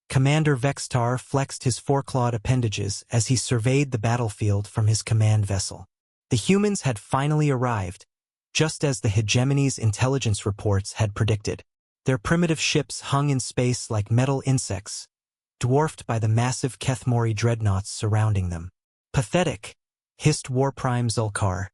Commander Vextar flexed his four-clawed appendages as he surveyed the battlefield from his command vessel. The humans had finally arrived, just as the hegemony's intelligence reports had predicted. Their primitive ships hung in space like metal insects, dwarfed by the massive Kethmori dreadnoughts surrounding them. Pathetic, hissed War Prime Zulkar,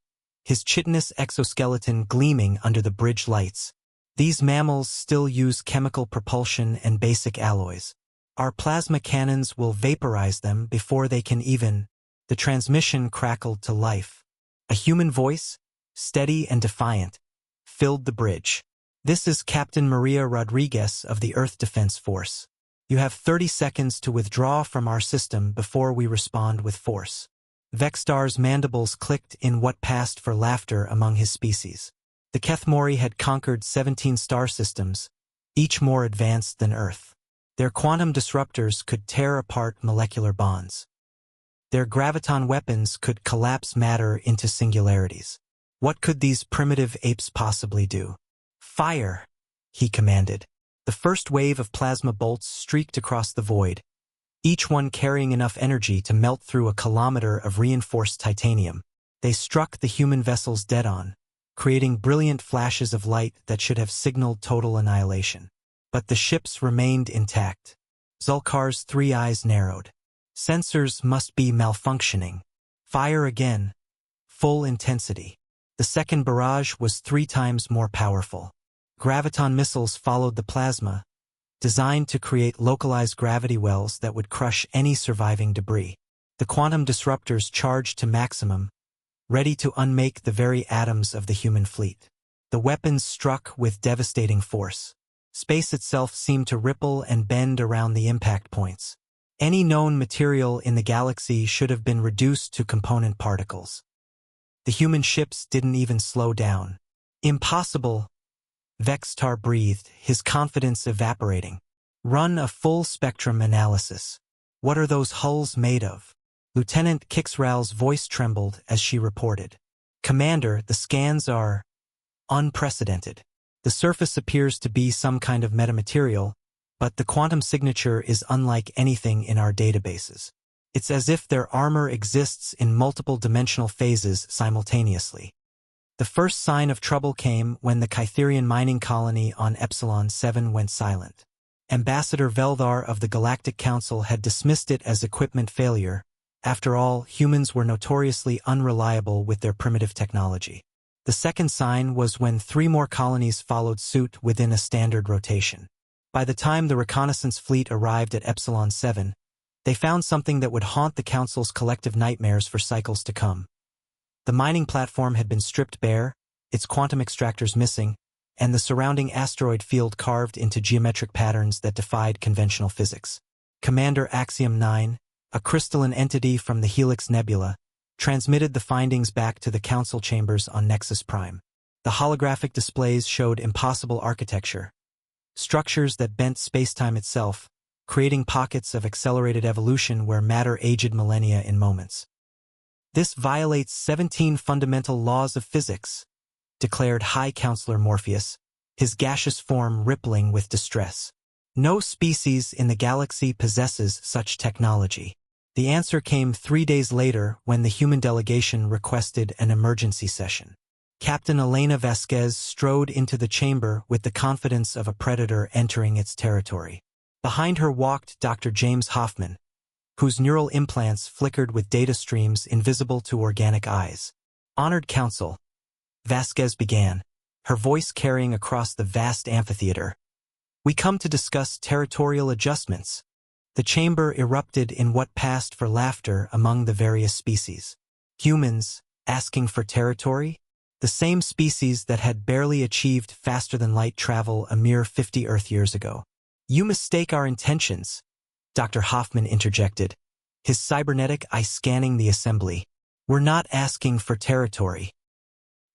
his chitinous exoskeleton gleaming under the bridge lights. These mammals still use chemical propulsion and basic alloys. Our plasma cannons will vaporize them before they can even... The transmission crackled to life. A human voice, steady and defiant, filled the bridge. "This is Captain Maria Rodriguez of the Earth Defense Force. You have 30 seconds to withdraw from our system before we respond with force." Vextar's mandibles clicked in what passed for laughter among his species. The Kethmori had conquered 17 star systems, each more advanced than Earth. Their quantum disruptors could tear apart molecular bonds. Their graviton weapons could collapse matter into singularities. What could these primitive apes possibly do? "Fire!" he commanded. The first wave of plasma bolts streaked across the void, each one carrying enough energy to melt through a kilometer of reinforced titanium. They struck the human vessels dead on, creating brilliant flashes of light that should have signaled total annihilation. But the ships remained intact. Zulkar's 3 eyes narrowed. Sensors must be malfunctioning. Fire again. Full intensity. The second barrage was 3 times more powerful. Graviton missiles followed the plasma, designed to create localized gravity wells that would crush any surviving debris. The quantum disruptors charged to maximum, ready to unmake the very atoms of the human fleet. The weapons struck with devastating force. Space itself seemed to ripple and bend around the impact points. Any known material in the galaxy should have been reduced to component particles. The human ships didn't even slow down. "Impossible," Vextar breathed, his confidence evaporating. "Run a full-spectrum analysis. What are those hulls made of?" Lieutenant Kixral's voice trembled as she reported. "Commander, the scans are unprecedented. The surface appears to be some kind of metamaterial, but the quantum signature is unlike anything in our databases. It's as if their armor exists in multiple dimensional phases simultaneously." The first sign of trouble came when the Kytherian mining colony on Epsilon 7 went silent. Ambassador Veldar of the Galactic Council had dismissed it as equipment failure. After all, humans were notoriously unreliable with their primitive technology. The second sign was when 3 more colonies followed suit within a standard rotation. By the time the reconnaissance fleet arrived at Epsilon 7, they found something that would haunt the Council's collective nightmares for cycles to come. The mining platform had been stripped bare, its quantum extractors missing, and the surrounding asteroid field carved into geometric patterns that defied conventional physics. Commander Axiom 9, a crystalline entity from the Helix Nebula, transmitted the findings back to the Council chambers on Nexus Prime. The holographic displays showed impossible architecture, structures that bent spacetime itself, creating pockets of accelerated evolution where matter aged millennia in moments. "This violates 17 fundamental laws of physics," declared High Counselor Morpheus, his gaseous form rippling with distress. "No species in the galaxy possesses such technology." The answer came 3 days later when the human delegation requested an emergency session. Captain Elena Vasquez strode into the chamber with the confidence of a predator entering its territory. Behind her walked Dr. James Hoffman, whose neural implants flickered with data streams invisible to organic eyes. "Honored Council," Vasquez began, her voice carrying across the vast amphitheater. "We come to discuss territorial adjustments." The chamber erupted in what passed for laughter among the various species. Humans, asking for territory? The same species that had barely achieved faster-than-light travel a mere 50 Earth years ago. "You mistake our intentions," Dr. Hoffman interjected, his cybernetic eye scanning the assembly. "We're not asking for territory.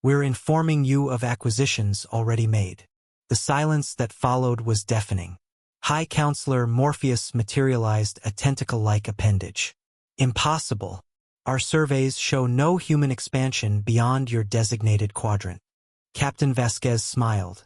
We're informing you of acquisitions already made." The silence that followed was deafening. High Counselor Morpheus materialized a tentacle-like appendage. "Impossible. Our surveys show no human expansion beyond your designated quadrant." Captain Vasquez smiled,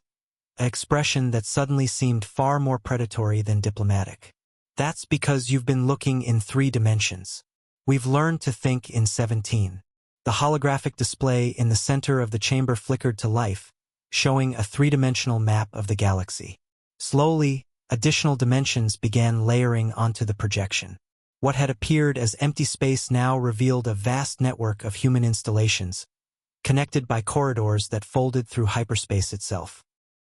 an expression that suddenly seemed far more predatory than diplomatic. That's because you've been looking in 3 dimensions. We've learned to think in 17. The holographic display in the center of the chamber flickered to life, showing a 3-dimensional map of the galaxy. Slowly, additional dimensions began layering onto the projection. What had appeared as empty space now revealed a vast network of human installations, connected by corridors that folded through hyperspace itself.